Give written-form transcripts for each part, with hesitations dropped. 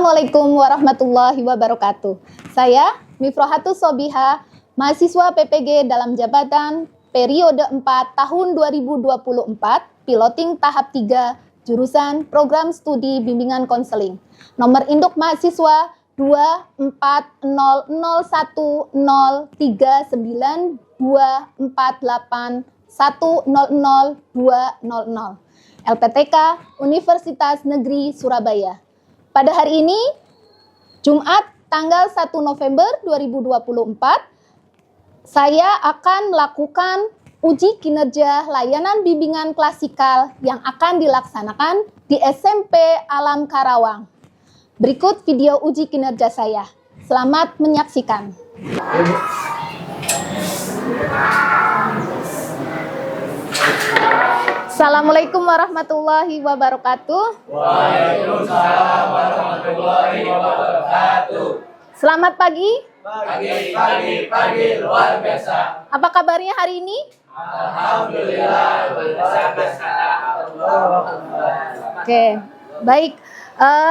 Assalamualaikum warahmatullahi wabarakatuh. Saya Mifrohatus Sobiha, mahasiswa PPG dalam jabatan periode 4 tahun 2024, piloting tahap 3, jurusan program studi bimbingan konseling. Nomor induk mahasiswa 24001939248100200. LPTK Universitas Negeri Surabaya. Pada hari ini, Jumat tanggal 1 November 2024, saya akan melakukan uji kinerja layanan bimbingan klasikal yang akan dilaksanakan di SMP Alam Karawang. Berikut video uji kinerja saya. Selamat menyaksikan. Assalamualaikum warahmatullahi wabarakatuh. Waalaikumsalam warahmatullahi wabarakatuh. Selamat pagi. Pagi, luar biasa. Apa kabarnya hari ini? Alhamdulillah, Oke, baik.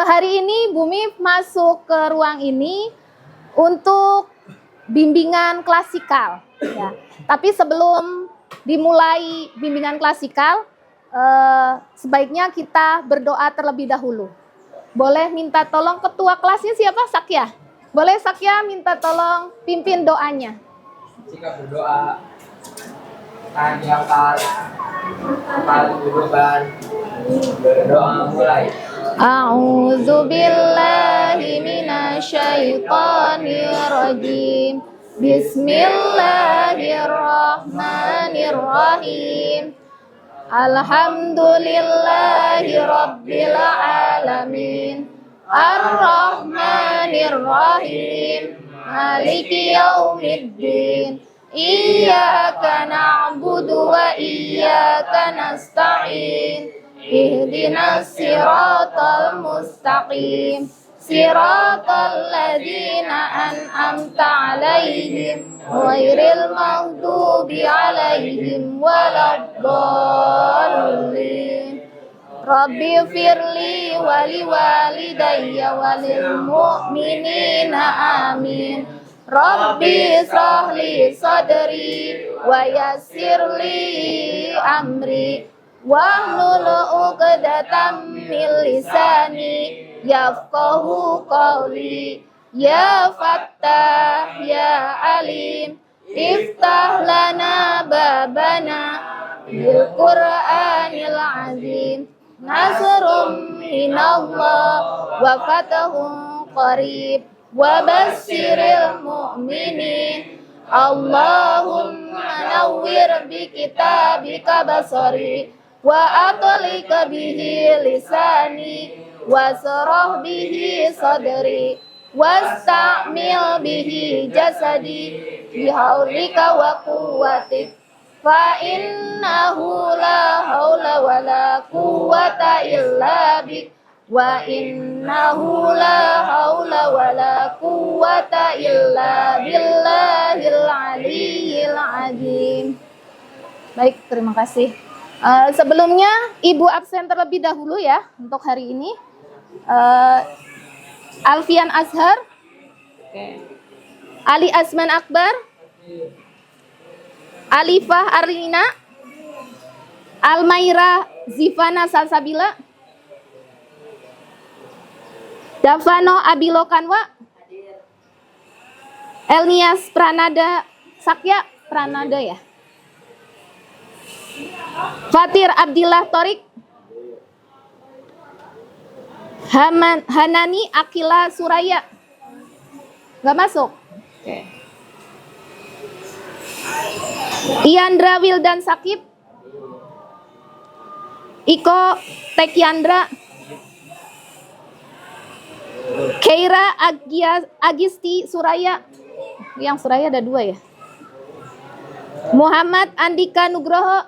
Hari ini Bumi masuk ke ruang ini untuk bimbingan klasikal. Ya. Tapi sebelum dimulai bimbingan klasikal, sebaiknya kita berdoa terlebih dahulu. Boleh minta tolong ketua kelasnya siapa? Sakya. Boleh Sakya minta tolong pimpin doanya. Jika berdoa, tangan diangkat, kepala dudukkan, berdoa mulai. A'udzu billahi minasyaitonir rajim. Bismillahirrahmanirrahim. Alhamdulillahi rabbil alamin. Ar-Rahmanir-Rahim. Maliki yaumiddin. Iyyaka na'budu wa iyyaka nasta'in. Ihdinas siratal mustaqim. Siratal ladzina an'amta 'alaihim ghairil maghdubi 'alaihim waladdallin. Rabbi firli wali walidayya walil mu'minina amin. Rabbi israhli sadri wa yassirli amri wahlul 'uqdatam min lisani yafqahu qawli. Ya Fattah ya Alim, iftah lana babana bil Qur'anil azim. Nasrum minallah wa fatahun qarib wa bassiril mu'minin. Allahumma nawwir bi kitabika basari wa atlik bihi lisani wasrah bihi sadri wasta'mil bihi jasadi bihaulika wa quwwatik. Fa innahu la haula wa la quwwata illa bik. Wa innahu la haula wa la quwwata illa billahil aliyyil azim. Baik, terima kasih. Sebelumnya Ibu absen terlebih dahulu ya untuk hari ini. Alfian Azhar, Ali Azman Akbar, Alifah Arlina, Almaira Zifana Salsabila, Davano Abilo Kanwa, Elnias Pranada Sakya Pranada ya, Fatir Abdillah Torik, Hanani Akila Suraya. Gak masuk. Oke. Iandra Wildan Sakib, Iko Tekyandra, Keira Agisti Suraya. Yang Suraya ada 2 ya. Muhammad Andika Nugroho,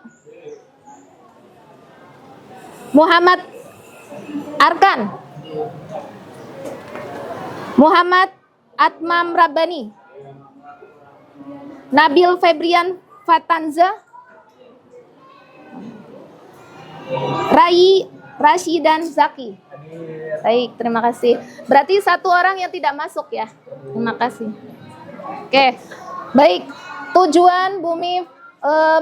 Muhammad Arkan, Muhammad Atmam Rabbani, Nabil Febrian Fatanza, Rai Rashidan Zaki. Baik, terima kasih. Berarti satu orang yang tidak masuk ya. Terima kasih. Oke, baik. Tujuan Bumi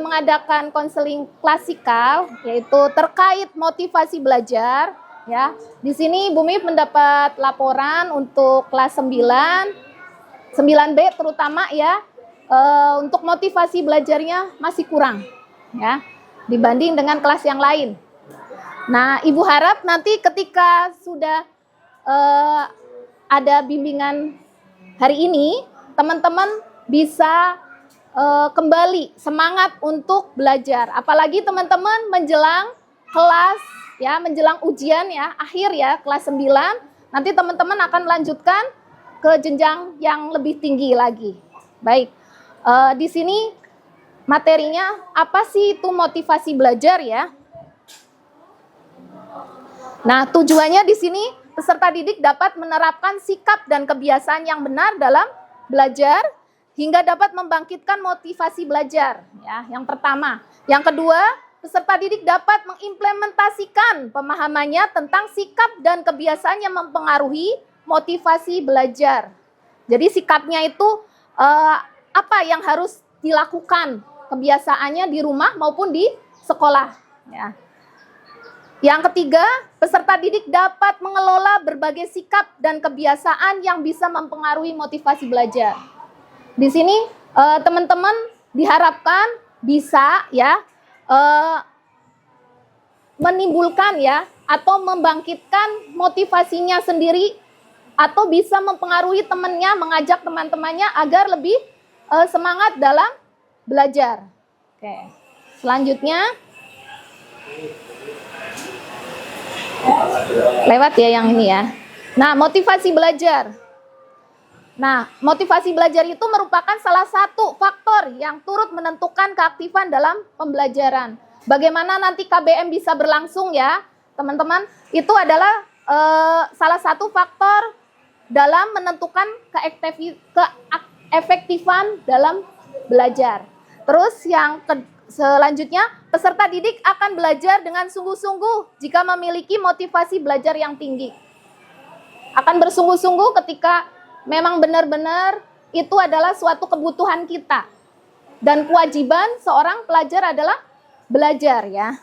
mengadakan konseling klasikal yaitu terkait motivasi belajar. Ya, di sini Bumi mendapat laporan untuk kelas 9B terutama ya, untuk motivasi belajarnya masih kurang ya dibanding dengan kelas yang lain. Nah, Ibu harap nanti ketika sudah ada bimbingan hari ini, teman-teman bisa kembali semangat untuk belajar. Apalagi teman-teman menjelang kelas ya, menjelang ujian ya, akhir ya, kelas 9, nanti teman-teman akan melanjutkan ke jenjang yang lebih tinggi lagi. Baik, di sini materinya apa sih itu motivasi belajar ya? Nah, tujuannya di sini peserta didik dapat menerapkan sikap dan kebiasaan yang benar dalam belajar hingga dapat membangkitkan motivasi belajar ya, yang pertama. Yang kedua, peserta didik dapat mengimplementasikan pemahamannya tentang sikap dan kebiasaan yang mempengaruhi motivasi belajar. Jadi sikapnya itu apa yang harus dilakukan kebiasaannya di rumah maupun di sekolah ya. Yang ketiga, peserta didik dapat mengelola berbagai sikap dan kebiasaan yang bisa mempengaruhi motivasi belajar. Di sini teman-teman diharapkan bisa ya menimbulkan ya atau membangkitkan motivasinya sendiri atau bisa mempengaruhi temannya, mengajak teman-temannya agar lebih semangat dalam belajar. Oke. Selanjutnya lewat ya yang ini ya. Nah, motivasi belajar. Nah, motivasi belajar itu merupakan salah satu faktor yang turut menentukan keaktifan dalam pembelajaran. Bagaimana nanti KBM bisa berlangsung ya, teman-teman? Itu adalah salah satu faktor dalam menentukan keefektifan dalam belajar. Terus yang selanjutnya, peserta didik akan belajar dengan sungguh-sungguh jika memiliki motivasi belajar yang tinggi. Akan bersungguh-sungguh ketika memang benar-benar itu adalah suatu kebutuhan kita. Dan kewajiban seorang pelajar adalah belajar ya.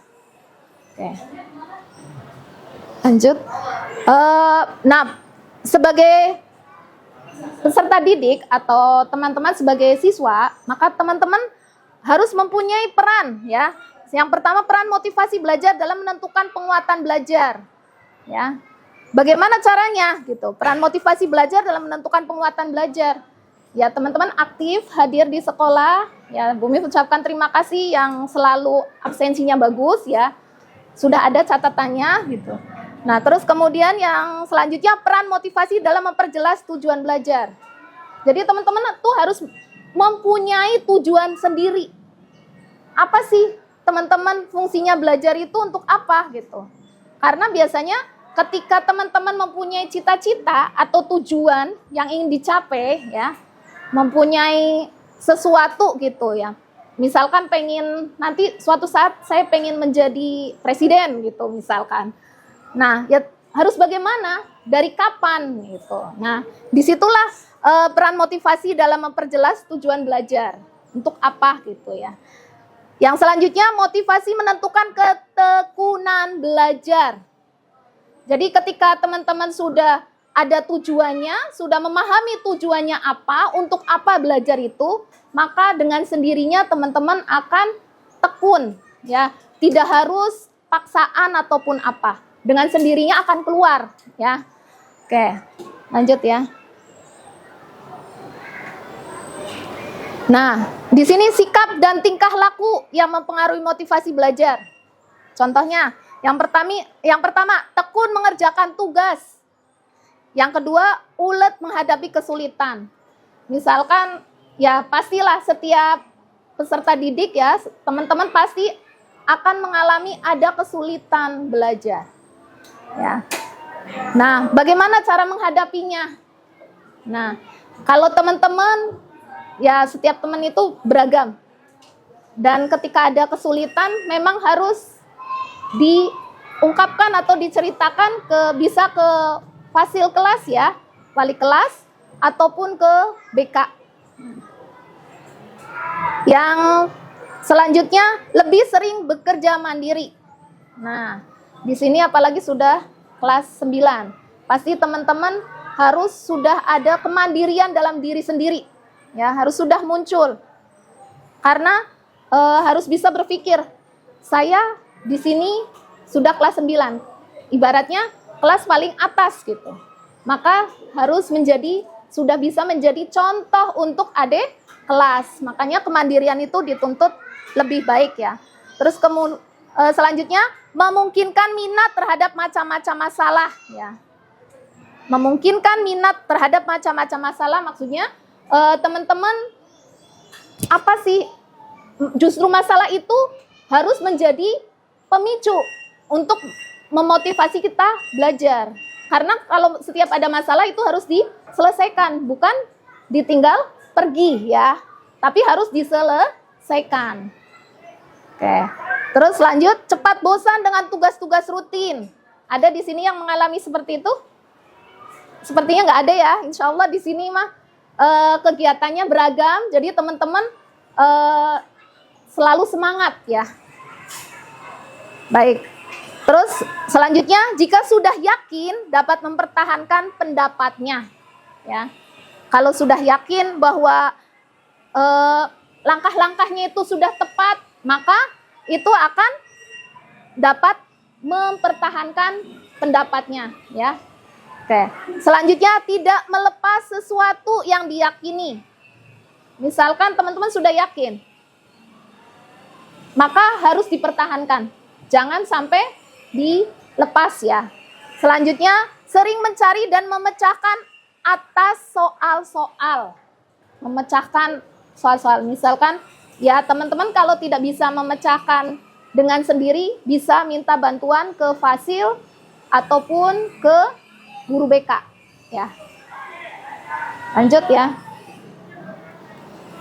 Oke. Lanjut. Nah, sebagai peserta didik atau teman-teman sebagai siswa, maka teman-teman harus mempunyai peran ya. Yang pertama, peran motivasi belajar dalam menentukan penguatan belajar. Ya. Bagaimana caranya gitu? Peran motivasi belajar dalam menentukan penguatan belajar. Ya, teman-teman aktif hadir di sekolah. Ya, Bumi ucapkan terima kasih yang selalu absensinya bagus ya. Sudah ada catatannya gitu. Nah, terus kemudian yang selanjutnya peran motivasi dalam memperjelas tujuan belajar. Jadi teman-teman tuh harus mempunyai tujuan sendiri. Apa sih teman-teman fungsinya belajar itu untuk apa gitu? Karena biasanya ketika teman-teman mempunyai cita-cita atau tujuan yang ingin dicapai ya, mempunyai sesuatu gitu ya. Misalkan pengen nanti suatu saat saya pengen menjadi presiden gitu misalkan. Nah, ya harus bagaimana? Dari kapan gitu. Nah, disitulah peran motivasi dalam memperjelas tujuan belajar. Untuk apa gitu ya. Yang selanjutnya motivasi menentukan ketekunan belajar. Jadi ketika teman-teman sudah ada tujuannya, sudah memahami tujuannya apa, untuk apa belajar itu, maka dengan sendirinya teman-teman akan tekun ya. Tidak harus paksaan ataupun apa. Dengan sendirinya akan keluar ya. Oke, lanjut ya. Nah, di sini sikap dan tingkah laku yang mempengaruhi motivasi belajar. Contohnya, yang pertama, tekun mengerjakan tugas. Yang kedua, ulet menghadapi kesulitan. Misalkan, ya pastilah setiap peserta didik ya, teman-teman pasti akan mengalami ada kesulitan belajar. Ya. Nah, bagaimana cara menghadapinya? Nah, kalau teman-teman, ya setiap teman itu beragam. Dan ketika ada kesulitan, memang harus diungkapkan atau diceritakan bisa ke fasil kelas ya, wali kelas ataupun ke BK. Yang selanjutnya lebih sering bekerja mandiri. Nah, di sini apalagi sudah kelas 9. Pasti teman-teman harus sudah ada kemandirian dalam diri sendiri. Ya, harus sudah muncul. Karena harus bisa berpikir, saya di sini sudah kelas 9. Ibaratnya kelas paling atas gitu. Maka harus sudah bisa menjadi contoh untuk adik kelas. Makanya kemandirian itu dituntut lebih baik ya. Terus selanjutnya memungkinkan minat terhadap macam-macam masalah ya. Memungkinkan minat terhadap macam-macam masalah maksudnya teman-teman apa sih? Justru masalah itu harus menjadi pemicu untuk memotivasi kita belajar. Karena kalau setiap ada masalah itu harus diselesaikan, bukan ditinggal pergi ya. Tapi harus diselesaikan. Oke. Terus lanjut, cepat bosan dengan tugas-tugas rutin. Ada di sini yang mengalami seperti itu? Sepertinya nggak ada ya. Insya Allah di sini mah kegiatannya beragam. Jadi teman-teman selalu semangat ya. Baik. Terus selanjutnya, jika sudah yakin dapat mempertahankan pendapatnya. Ya. Kalau sudah yakin bahwa langkah-langkahnya itu sudah tepat, maka itu akan dapat mempertahankan pendapatnya ya. Oke. Selanjutnya, tidak melepas sesuatu yang diyakini. Misalkan teman-teman sudah yakin, maka harus dipertahankan. Jangan sampai dilepas ya. Selanjutnya, sering mencari dan memecahkan atas soal-soal. Memecahkan soal-soal. Misalkan ya teman-teman kalau tidak bisa memecahkan dengan sendiri, bisa minta bantuan ke fasil ataupun ke guru BK ya. Lanjut ya.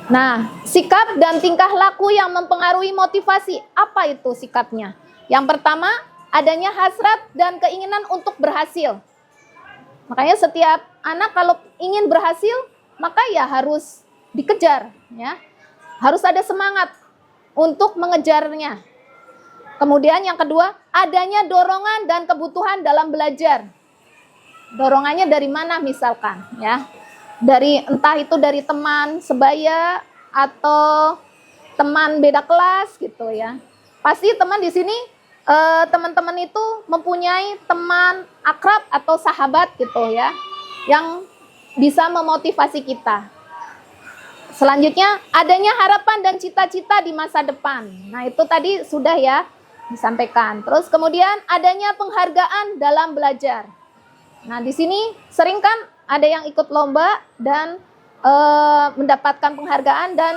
Nah, sikap dan tingkah laku yang mempengaruhi motivasi. Apa itu sikapnya? Yang pertama, adanya hasrat dan keinginan untuk berhasil. Makanya setiap anak kalau ingin berhasil, maka ya harus dikejar ya. Harus ada semangat untuk mengejarnya. Kemudian yang kedua, adanya dorongan dan kebutuhan dalam belajar. Dorongannya dari mana misalkan ya? Entah itu dari teman sebaya atau teman beda kelas gitu ya. Pasti teman di sini teman-teman itu mempunyai teman akrab atau sahabat gitu ya, yang bisa memotivasi kita. Selanjutnya, adanya harapan dan cita-cita di masa depan. Nah, itu tadi sudah ya disampaikan. Terus kemudian adanya penghargaan dalam belajar. Nah, di sini sering kan ada yang ikut lomba dan mendapatkan penghargaan dan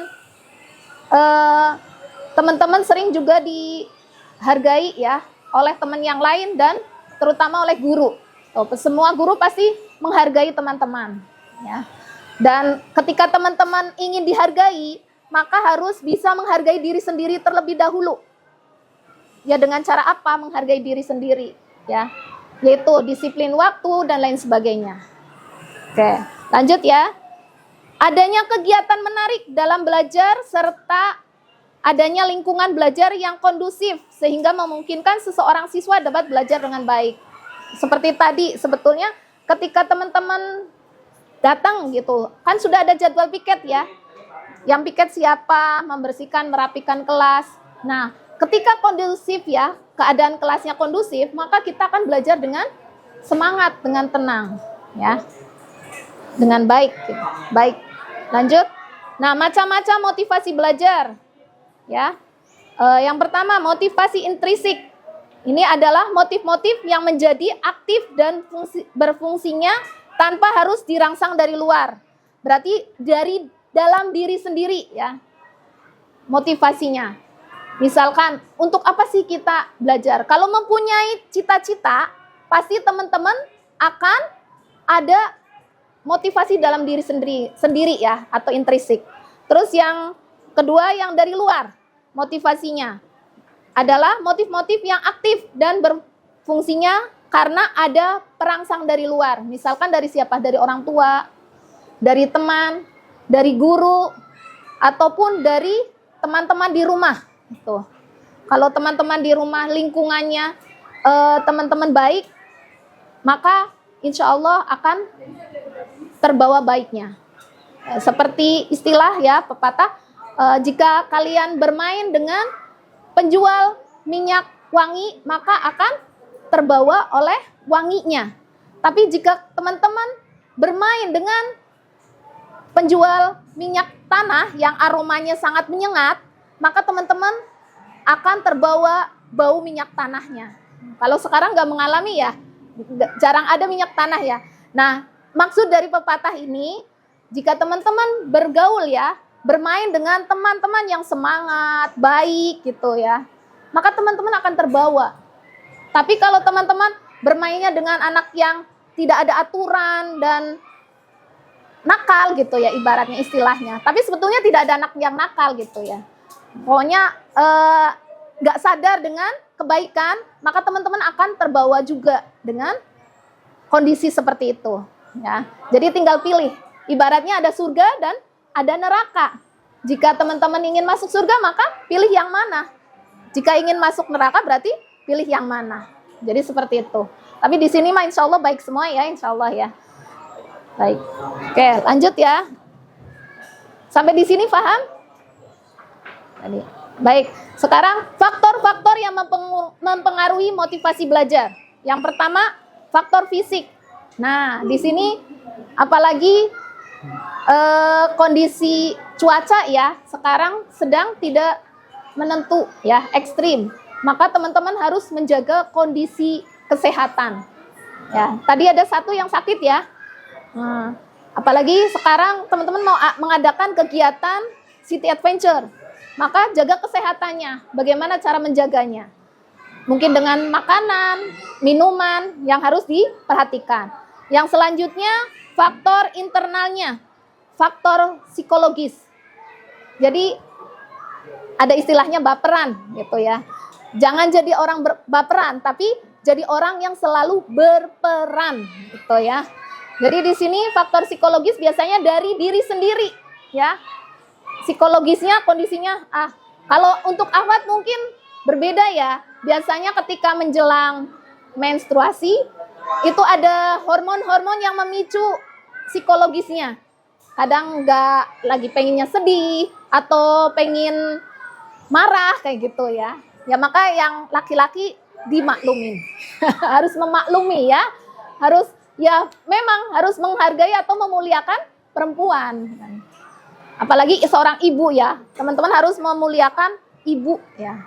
teman-teman sering juga dihargai ya oleh teman yang lain dan terutama oleh guru. Semua guru pasti menghargai teman-teman ya. Dan ketika teman-teman ingin dihargai, maka harus bisa menghargai diri sendiri terlebih dahulu. Ya dengan cara apa menghargai diri sendiri ya? Yaitu disiplin waktu dan lain sebagainya. Oke, lanjut ya. Adanya kegiatan menarik dalam belajar serta adanya lingkungan belajar yang kondusif sehingga memungkinkan seseorang siswa dapat belajar dengan baik. Seperti tadi sebetulnya ketika teman-teman datang gitu, kan sudah ada jadwal piket ya. Yang piket siapa, membersihkan, merapikan kelas. Nah, ketika kondusif ya, keadaan kelasnya kondusif, maka kita akan belajar dengan semangat, dengan tenang ya. Dengan baik gitu. Baik. Lanjut. Nah, macam-macam motivasi belajar. Ya. Yang pertama, motivasi intrinsik. Ini adalah motif-motif yang menjadi aktif dan berfungsinya tanpa harus dirangsang dari luar. Berarti dari dalam diri sendiri ya. Motivasinya. Misalkan, untuk apa sih kita belajar? Kalau mempunyai cita-cita, pasti teman-teman akan ada motivasi dalam diri sendiri ya, atau intrinsik. Terus yang kedua yang dari luar, motivasinya adalah motif-motif yang aktif dan fungsinya karena ada perangsang dari luar. Misalkan dari siapa? Dari orang tua, dari teman, dari guru, ataupun dari teman-teman di rumah. Gitu. Kalau teman-teman di rumah lingkungannya teman-teman baik, maka insya Allah akan terbawa baiknya. Seperti istilah ya pepatah, jika kalian bermain dengan penjual minyak wangi, maka akan terbawa oleh wanginya. Tapi jika teman-teman bermain dengan penjual minyak tanah yang aromanya sangat menyengat, maka teman-teman akan terbawa bau minyak tanahnya. Kalau sekarang nggak mengalami ya, jarang ada minyak tanah ya. Nah, maksud dari pepatah ini, jika teman-teman bergaul ya, bermain dengan teman-teman yang semangat, baik gitu ya, maka teman-teman akan terbawa. Tapi kalau teman-teman bermainnya dengan anak yang tidak ada aturan dan nakal gitu ya, ibaratnya istilahnya. Tapi sebetulnya tidak ada anak yang nakal gitu ya. Pokoknya nggak sadar dengan kebaikan, maka teman-teman akan terbawa juga dengan kondisi seperti itu. Ya. Jadi tinggal pilih. Ibaratnya ada surga dan ada neraka. Jika teman-teman ingin masuk surga, maka pilih yang mana. Jika ingin masuk neraka, berarti pilih yang mana. Jadi seperti itu. Tapi di sini mah insya Allah baik semua ya, insya Allah ya. Baik. Oke, lanjut ya. Sampai di sini paham? Tadi. Baik. Sekarang faktor-faktor yang mempengaruhi motivasi belajar. Yang pertama, faktor fisik. Nah, di sini apalagi kondisi cuaca ya sekarang sedang tidak menentu ya, ekstrim. Maka teman-teman harus menjaga kondisi kesehatan. Ya, tadi ada satu yang sakit ya. Apalagi sekarang teman-teman mau mengadakan kegiatan city adventure, maka jaga kesehatannya. Bagaimana cara menjaganya? Mungkin dengan makanan, minuman yang harus diperhatikan. Yang selanjutnya faktor internalnya, faktor psikologis. Jadi ada istilahnya baperan gitu ya. Jangan jadi orang baperan, tapi jadi orang yang selalu berperan gitu ya. Jadi di sini faktor psikologis biasanya dari diri sendiri ya. Psikologisnya, kondisinya kalau untuk akhwat mungkin berbeda ya. Biasanya ketika menjelang menstruasi itu ada hormon-hormon yang memicu psikologisnya. Kadang nggak lagi pengennya sedih atau pengen marah kayak gitu ya. Ya maka yang laki-laki dimaklumin. Harus memaklumi ya. Harus ya memang harus menghargai atau memuliakan perempuan. Apalagi seorang ibu ya. Teman-teman harus memuliakan ibu ya.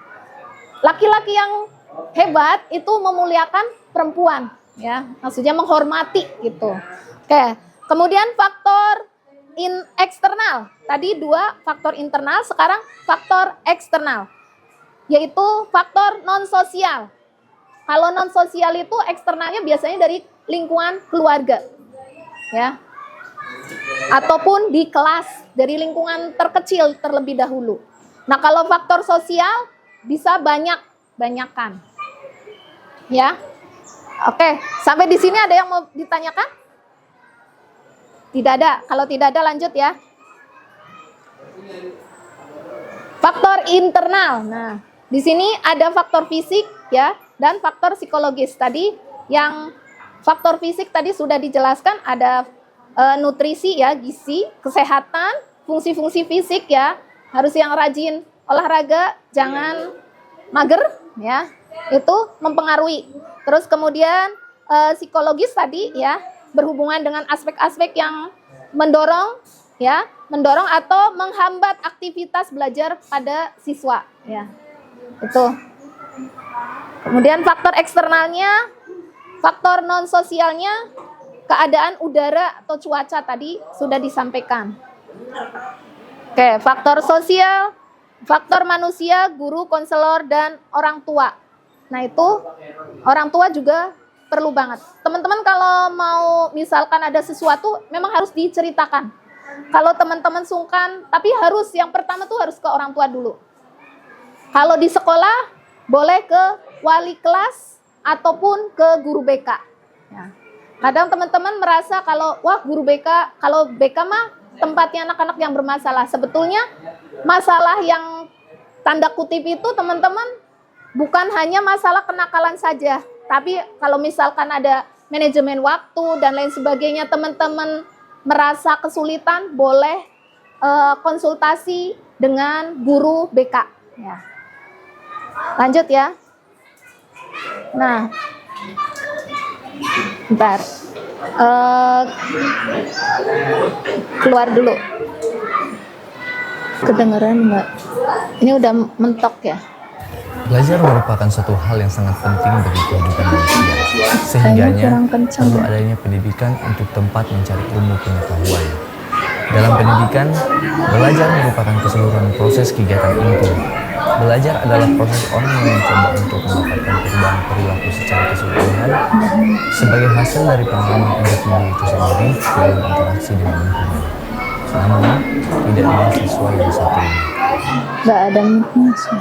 Laki-laki yang hebat itu memuliakan perempuan ya. Maksudnya menghormati gitu. Oke. Kemudian faktor eksternal. Tadi 2 faktor internal, sekarang faktor eksternal. Yaitu faktor non-sosial. Kalau non-sosial itu eksternalnya biasanya dari lingkungan keluarga. Ya. Ataupun di kelas, dari lingkungan terkecil terlebih dahulu. Nah, kalau faktor sosial bisa banyak-banyakan. Ya. Oke, sampai di sini ada yang mau ditanyakan? Tidak ada. Kalau tidak ada lanjut ya. Faktor internal. Nah, di sini ada faktor fisik ya dan faktor psikologis. Tadi yang faktor fisik tadi sudah dijelaskan, ada nutrisi ya, gizi, kesehatan, fungsi-fungsi fisik ya. Harus yang rajin olahraga, jangan mager ya. Itu mempengaruhi. Terus kemudian psikologis tadi ya, berhubungan dengan aspek-aspek yang mendorong atau menghambat aktivitas belajar pada siswa ya. Itu. Kemudian faktor eksternalnya, faktor non sosialnya, keadaan udara atau cuaca tadi sudah disampaikan. Oke, faktor sosial, faktor manusia, guru, konselor dan orang tua. Nah, itu orang tua juga perlu banget. Teman-teman kalau mau misalkan ada sesuatu memang harus diceritakan. Kalau teman-teman sungkan, tapi harus yang pertama tuh harus ke orang tua dulu. Kalau di sekolah boleh ke wali kelas ataupun ke guru BK. Ya. Kadang teman-teman merasa kalau wah guru BK, kalau BK mah tempatnya anak-anak yang bermasalah. Sebetulnya masalah yang tanda kutip itu teman-teman bukan hanya masalah kenakalan saja, tapi kalau misalkan ada manajemen waktu dan lain sebagainya, teman-teman merasa kesulitan, boleh konsultasi dengan guru BK. Ya. Lanjut ya. Nah, bentar. Keluar dulu. Kedengeran nggak? Ini udah mentok ya. Belajar merupakan suatu hal yang sangat penting bagi kehidupan manusia. Sehingganya perlu adanya pendidikan untuk tempat mencari ilmu pengetahuan. Dalam pendidikan, belajar merupakan keseluruhan proses kegiatan itu. Belajar adalah proses orang yang mencoba untuk mendapatkan perubahan perilaku secara keseluruhan sebagai hasil dari pengalaman individu itu sendiri dalam interaksi dengan lingkungan. Namun, tidak ada sesuai yang satu ini. Nggak ada miknya.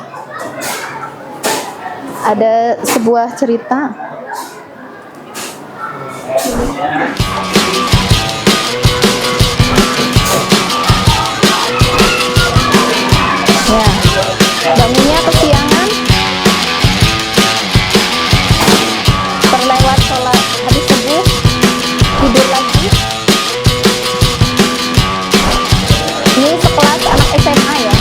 Ada sebuah cerita. Ya, bangunnya kesiangan. Terlewat sholat habis subuh, tidur lagi. Ini sekelas anak SMA ya.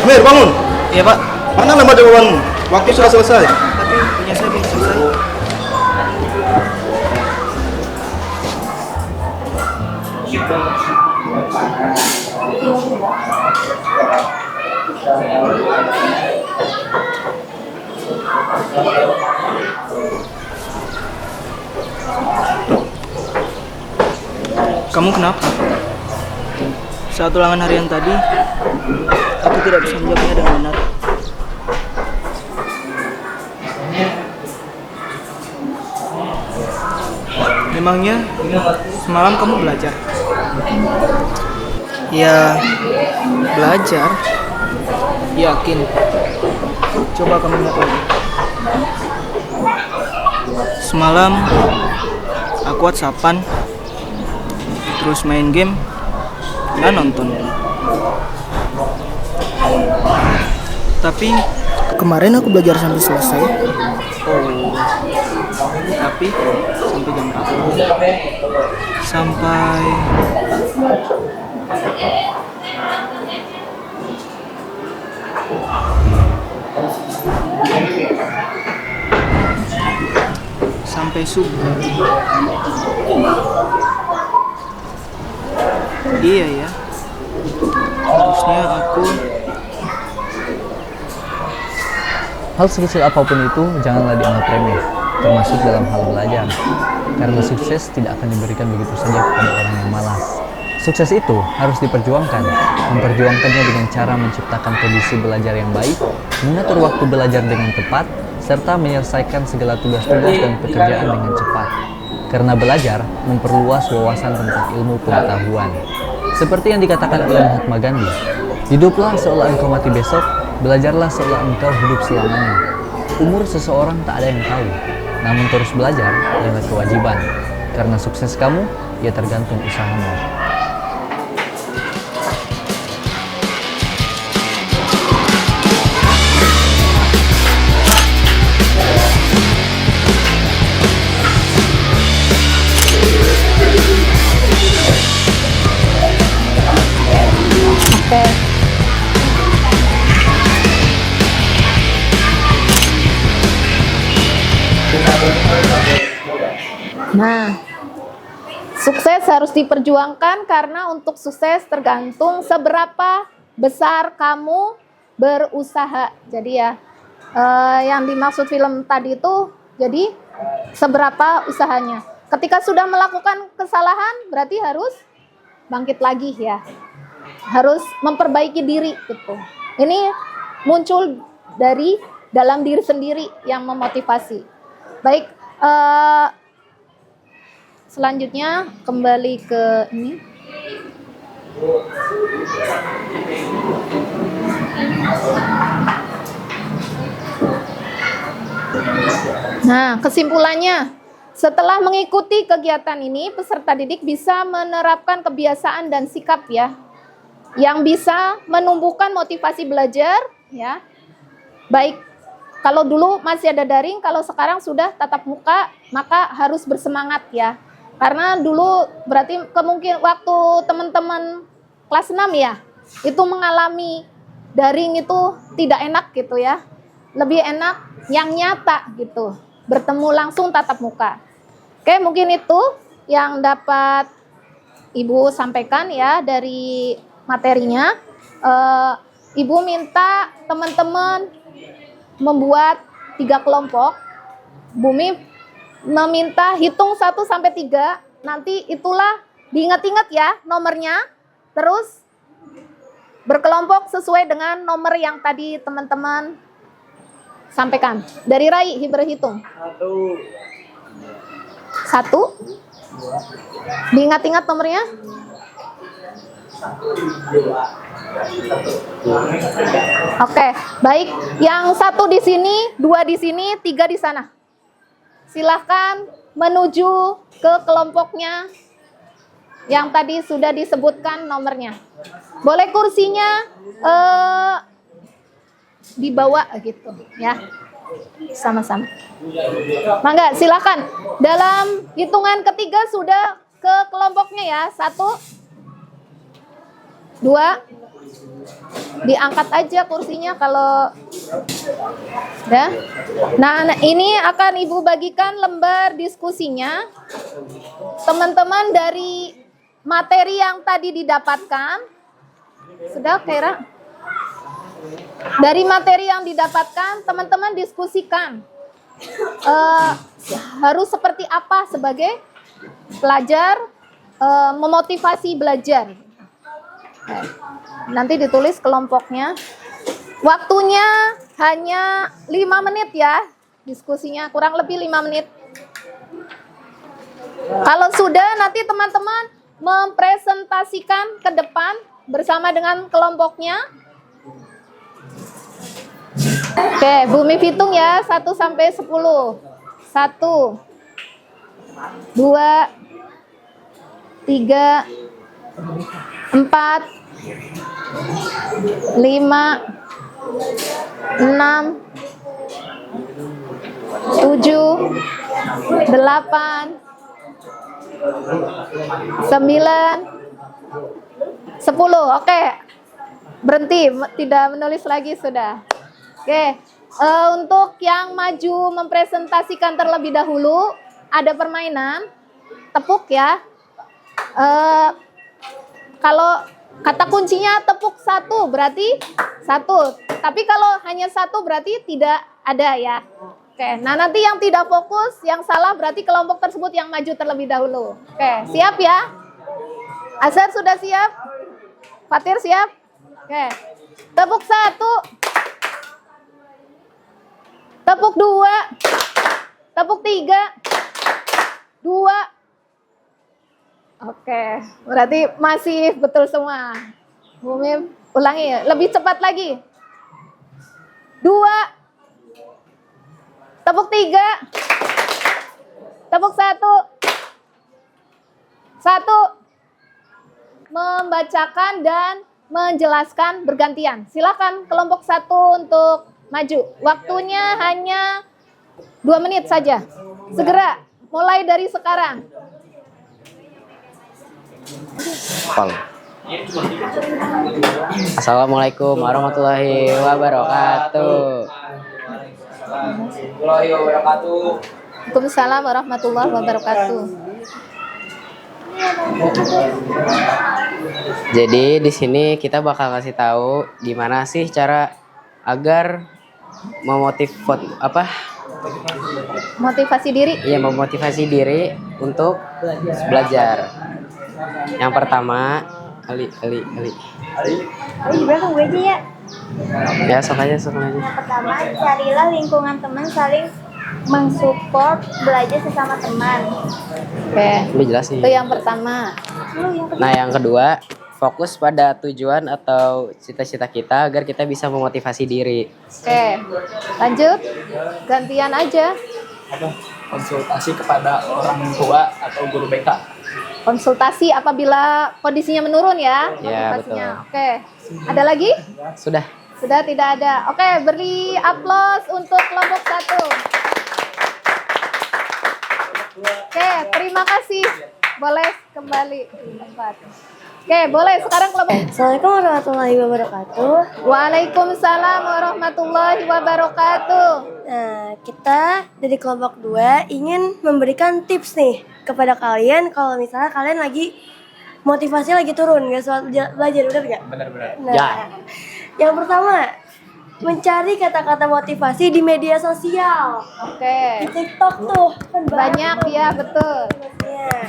Amir, bangun. Iya Pak, Mana lembar jawabanmu? Waktu sudah selesai. tapi punya saya belum selesai. Kamu kenapa? Saat ulangan harian tadi, aku tidak bisa menjawabnya dengan benar. Memangnya semalam kamu belajar? Ya, belajar. Yakin? Coba kamu lihat lagi. Semalam aku WhatsAppan, terus main game dan nonton. Tapi kemarin aku belajar sampai selesai. Oh, tapi sampai jam berapa? Sampai subuh. Iya ya. Harusnya aku. Hal sekecil apapun itu janganlah dianggap remeh, termasuk dalam hal belajar. Karena sukses tidak akan diberikan begitu saja kepada orang yang malas. Sukses itu harus diperjuangkan, memperjuangkannya dengan cara menciptakan kondisi belajar yang baik, mengatur waktu belajar dengan tepat, serta menyelesaikan segala tugas-tugas dan pekerjaan dengan cepat. Karena belajar memperluas wawasan tentang ilmu pengetahuan. Seperti yang dikatakan oleh Mahatma Gandhi, hiduplah seolah engkau mati besok, belajarlah seolah engkau hidup selamanya. Umur seseorang tak ada yang tahu, namun terus belajar adalah kewajiban. Karena sukses kamu, ya tergantung usahamu. Nah, sukses harus diperjuangkan karena untuk sukses tergantung seberapa besar kamu berusaha. Jadi ya, yang dimaksud film tadi itu, jadi seberapa usahanya. Ketika sudah melakukan kesalahan, berarti harus bangkit lagi ya. Harus memperbaiki diri gitu. Ini muncul dari dalam diri sendiri yang memotivasi. Baik, selanjutnya kembali ke ini. Nah, kesimpulannya, setelah mengikuti kegiatan ini, peserta didik bisa menerapkan kebiasaan dan sikap ya, yang bisa menumbuhkan motivasi belajar ya. Baik, kalau dulu masih ada daring, kalau sekarang sudah tatap muka, maka harus bersemangat ya. Karena dulu berarti kemungkinan waktu teman-teman kelas 6 ya, itu mengalami daring itu tidak enak gitu ya. Lebih enak yang nyata gitu, bertemu langsung tatap muka. Oke, mungkin itu yang dapat Ibu sampaikan ya dari materinya. Ibu minta teman-teman membuat 3 kelompok. Bumi meminta hitung 1 sampai 3. Nanti itulah diingat-ingat ya nomornya. Terus berkelompok sesuai dengan nomor yang tadi teman-teman sampaikan. Dari Rai berhitung. 1. Diingat-ingat nomornya. Oke, baik. Yang 1 di sini, 2 di sini, 3 di sana. Silahkan menuju ke kelompoknya yang tadi sudah disebutkan nomornya. Boleh kursinya dibawa gitu ya, sama-sama. Mangga, silakan. Dalam hitungan ketiga sudah ke kelompoknya ya. 1, 2, diangkat aja kursinya kalau ya. Nah, ini akan Ibu bagikan lembar diskusinya. Teman-teman dari materi yang tadi didapatkan, sudah Kera? Dari materi yang didapatkan, teman-teman diskusikan harus seperti apa sebagai pelajar memotivasi belajar. Nanti ditulis kelompoknya. Waktunya hanya 5 menit ya, diskusinya kurang lebih 5 menit. Kalau sudah, nanti teman-teman mempresentasikan ke depan bersama dengan kelompoknya. Oke, Bumi hitung ya, 1 sampai 10. 1, 2, 3, 4, 5, 6, 7, 8, 9, 10. Oke, berhenti, tidak menulis lagi sudah. Oke, untuk yang maju mempresentasikan terlebih dahulu, ada permainan tepuk ya. Kalau kata kuncinya tepuk 1 berarti 1. Tapi kalau hanya 1 berarti tidak ada ya. Oke, nah nanti yang tidak fokus, yang salah berarti kelompok tersebut yang maju terlebih dahulu. Oke, siap ya? Azhar sudah siap? Fatir siap? Oke, tepuk 1. Tepuk 2, tepuk 3, 2. Oke, berarti masih betul semua. Bumi ulangi, lebih cepat lagi. 2, tepuk 3, tepuk 1, 1. Membacakan dan menjelaskan bergantian. Silakan kelompok 1 untuk maju. Waktunya hanya 2 menit saja. Segera, mulai dari sekarang. Assalamualaikum warahmatullahi wabarakatuh. Warahmatullahi wabarakatuh. Waalaikumsalam warahmatullahi wabarakatuh. Jadi di sini kita bakal kasih tahu gimana sih cara agar Motivasi diri. memotivasi diri untuk belajar. Yang pertama, Ali. Gimana gue aja ya? Ya, sok aja. Yang pertama, carilah lingkungan teman saling mensupport belajar sesama teman. Oke. Lebih jelas sih. Itu yang pertama. Nah, yang kedua, fokus pada tujuan atau cita-cita kita agar kita bisa memotivasi diri. Oke. Lanjut. Gantian aja. Konsultasi kepada orang tua atau guru BK. Konsultasi apabila kondisinya menurun ya. Ya, Konsultasinya. betul. Oke. Ada lagi? Sudah. Sudah tidak ada. Oke, beri aplaus untuk kelompok 1. Oke, terima kasih. Boleh kembali ke tempat. Oke, boleh sekarang kelompok. Assalamualaikum warahmatullahi wabarakatuh. Waalaikumsalam warahmatullahi wabarakatuh. Nah, kita dari kelompok 2 ingin memberikan tips nih kepada kalian kalau misalnya kalian lagi motivasi lagi turun, gak soal belajar, bener gak? Benar-benar. Nah, yang pertama, mencari kata-kata motivasi di media sosial. Oke. Di TikTok tuh kan Banyak ya, betul. motivasinya.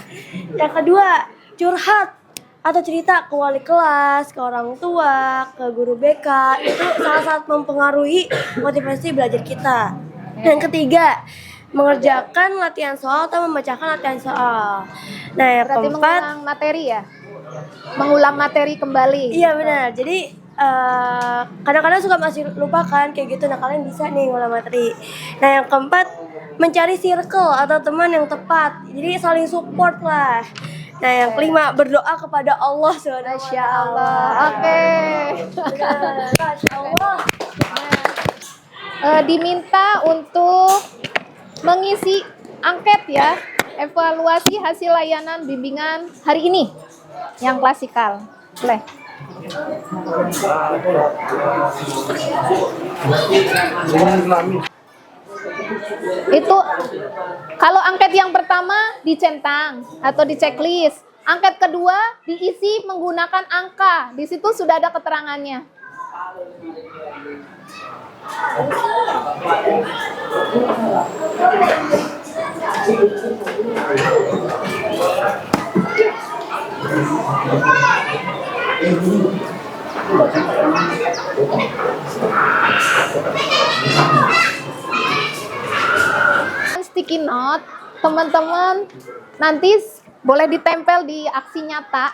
Yang kedua, curhat atau cerita ke wali kelas, ke orang tua, ke guru BK. Itu sangat-sangat mempengaruhi motivasi belajar kita. Yang ketiga, mengerjakan latihan soal atau membacakan latihan soal. Nah, yang Berarti keempat, mengulang materi ya? Mengulang materi kembali. iya benar. Jadi kadang-kadang suka masih lupakan kayak gitu. Nah, kalian bisa nih ngulang materi. Nah, yang keempat, mencari circle atau teman yang tepat. Jadi saling support lah. Nah, yang kelima, berdoa kepada Allah SWT. Masya Allah. Oke. Masya Allah. Diminta untuk mengisi angket ya, evaluasi hasil layanan bimbingan hari ini yang klasikal. Boleh. Itu kalau angket yang pertama dicentang atau di checklist. Angket kedua diisi menggunakan angka. Di situ sudah ada keterangannya. Sticky note, teman-teman nanti boleh ditempel di aksi nyata,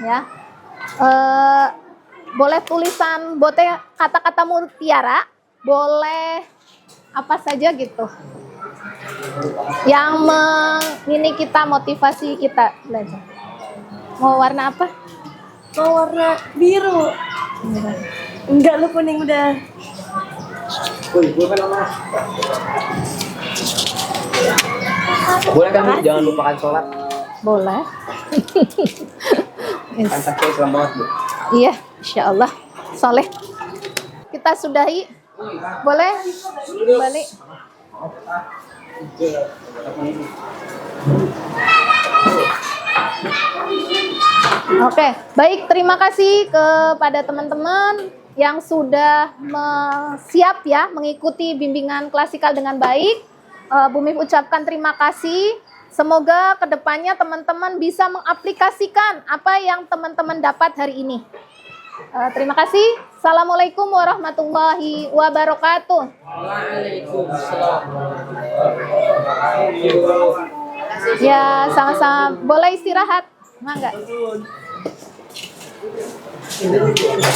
ya. Boleh tulisan bote kata-kata mutiara, boleh apa saja gitu. Yang ini kita motivasi kita belajar. Mau warna apa? Mau warna biru. Enggak, lu kuning udah. Boleh kan Bu? Jangan lupakan sholat. Boleh. Yes. Kan saya Islam banget Bu. Iya, insya Allah. Soleh. Kita sudahi. Boleh? Balik. Oke, baik. Terima kasih kepada teman-teman yang sudah siap ya mengikuti bimbingan klasikal dengan baik. Bumi ucapkan terima kasih. Semoga kedepannya teman-teman bisa mengaplikasikan apa yang teman-teman dapat hari ini. Terima kasih. Assalamualaikum warahmatullahi wabarakatuh. Ya, sama-sama. Boleh istirahat? Enggak?